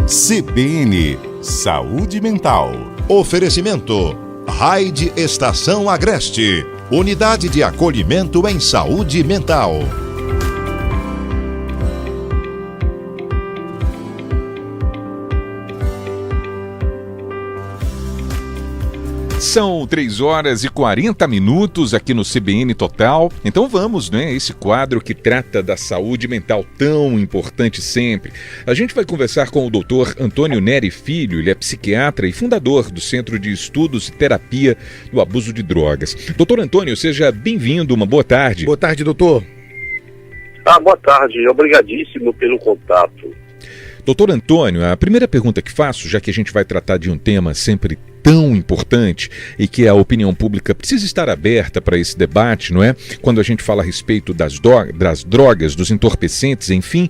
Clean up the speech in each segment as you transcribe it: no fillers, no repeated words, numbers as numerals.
CBN Saúde Mental. Oferecimento Raide Estação Agreste. Unidade de acolhimento em saúde mental. São 3h40 aqui no CBN Total. Então vamos, né? Esse quadro que trata da saúde mental tão importante sempre. A gente vai conversar com o Dr. Antônio Neri Filho. Ele é psiquiatra e fundador do Centro de Estudos e Terapia do Abuso de Drogas. Doutor Antônio, seja bem-vindo. Uma boa tarde. Boa tarde, doutor. Boa tarde. Obrigadíssimo pelo contato. Doutor Antônio, a primeira pergunta que faço, já que a gente vai tratar de um tema sempre tão importante e que a opinião pública precisa estar aberta para esse debate, não é? Quando a gente fala a respeito das drogas, dos entorpecentes, enfim.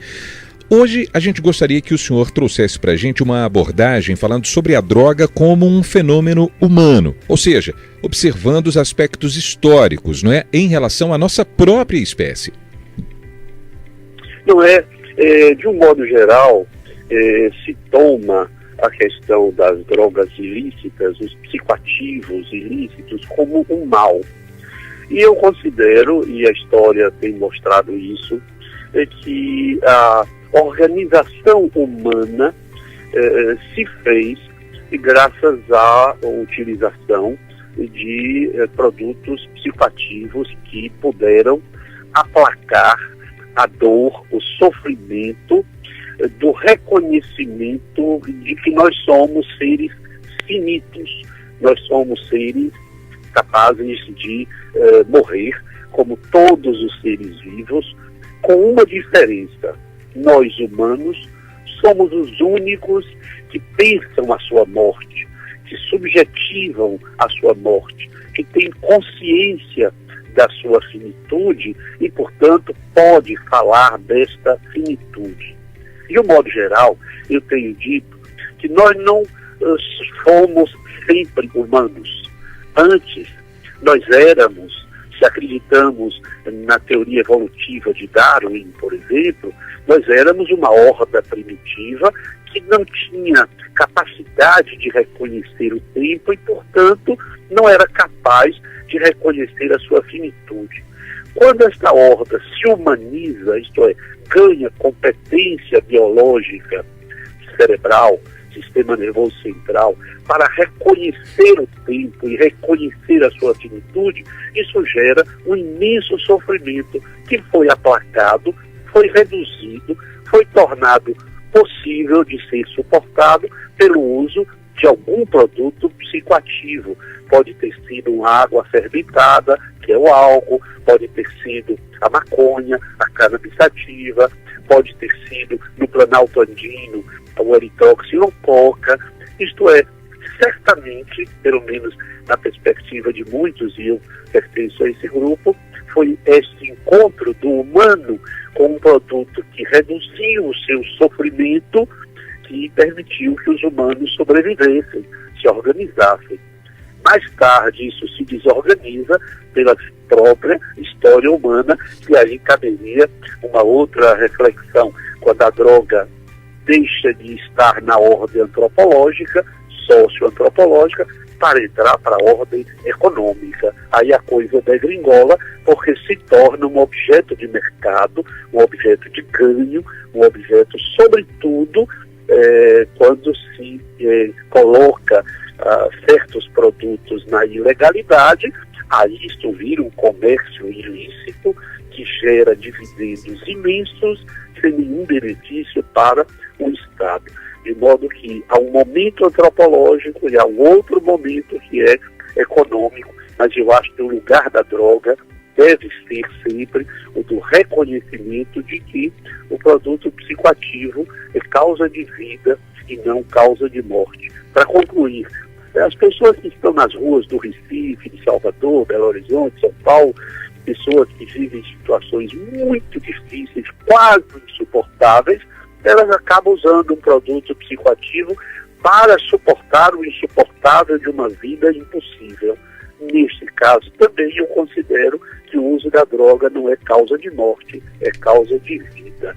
Hoje a gente gostaria que o senhor trouxesse para a gente uma abordagem falando sobre a droga como um fenômeno humano, ou seja, observando os aspectos históricos, não é? Em relação à nossa própria espécie. Não é, de um modo geral, se toma a questão das drogas ilícitas, os psicoativos ilícitos, como um mal. E eu considero, e a história tem mostrado isso, que a organização humana se fez graças à utilização de produtos psicoativos que puderam aplacar a dor, o sofrimento, do reconhecimento de que nós somos seres finitos, nós somos seres capazes de morrer, como todos os seres vivos, com uma diferença. Nós, humanos, somos os únicos que pensam a sua morte, que subjetivam a sua morte, que têm consciência da sua finitude e, portanto, pode falar desta finitude. De um modo geral, eu tenho dito que nós não fomos sempre humanos. Antes, nós éramos, se acreditamos na teoria evolutiva de Darwin, por exemplo, nós éramos uma horda primitiva que não tinha capacidade de reconhecer o tempo e, portanto, não era capaz de reconhecer a sua finitude. Quando esta horda se humaniza, isto é, ganha competência biológica, cerebral, sistema nervoso central, para reconhecer o tempo e reconhecer a sua finitude, isso gera um imenso sofrimento que foi aplacado, foi reduzido, foi tornado possível de ser suportado pelo uso de algum produto psicoativo. Pode ter sido uma água fermentada, que é o álcool, pode ter sido a maconha, a cannabis sativa, pode ter sido no planalto andino, o eritroxilococa. Isto é, certamente, pelo menos na perspectiva de muitos, e eu pertenço a esse grupo, foi este encontro do humano com um produto que reduziu o seu sofrimento, que permitiu que os humanos sobrevivessem, se organizassem. Mais tarde isso se desorganiza pela própria história humana, e aí caberia uma outra reflexão, quando a droga deixa de estar na ordem antropológica, socioantropológica, para entrar para a ordem econômica. Aí a coisa degringola, porque se torna um objeto de mercado, um objeto de ganho, um objeto, sobretudo, quando se coloca certos produtos na ilegalidade, aí isto vira um comércio ilícito que gera dividendos imensos sem nenhum benefício para o Estado. De modo que há um momento antropológico e há um outro momento que é econômico, mas eu acho que o lugar da droga deve ser sempre o do reconhecimento de que o produto psicoativo é causa de vida e não causa de morte. Para concluir, as pessoas que estão nas ruas do Recife, de Salvador, Belo Horizonte, São Paulo, pessoas que vivem situações muito difíceis, quase insuportáveis, elas acabam usando um produto psicoativo para suportar o insuportável de uma vida impossível. Neste caso, também eu considero que o uso da droga não é causa de morte, é causa de vida.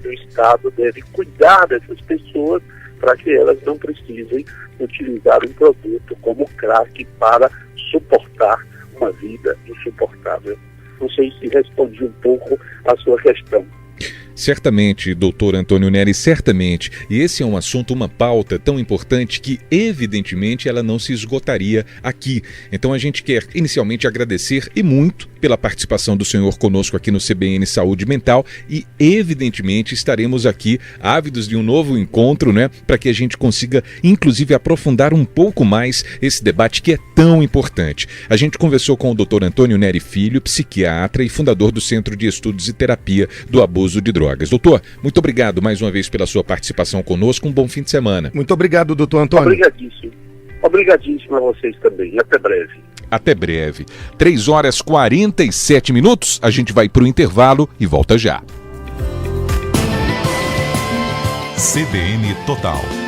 O Estado deve cuidar dessas pessoas para que elas não precisem utilizar um produto como crack para suportar uma vida insuportável. Não sei se respondi um pouco à sua questão. Certamente, doutor Antônio Neri, certamente. E esse é um assunto, uma pauta tão importante que, evidentemente, ela não se esgotaria aqui. Então a gente quer inicialmente agradecer e muito pela participação do senhor conosco aqui no CBN Saúde Mental e, evidentemente, estaremos aqui ávidos de um novo encontro, né, para que a gente consiga, inclusive, aprofundar um pouco mais esse debate que é tão importante. A gente conversou com o doutor Antônio Neri Filho, psiquiatra e fundador do Centro de Estudos e Terapia do Abuso de Drogas. Doutor, muito obrigado mais uma vez pela sua participação conosco. Um bom fim de semana. Muito obrigado, doutor Antônio. Obrigadíssimo. Obrigadíssimo a vocês também. Até breve. Até breve. 3h47. A gente vai para o intervalo e volta já. CBN Total.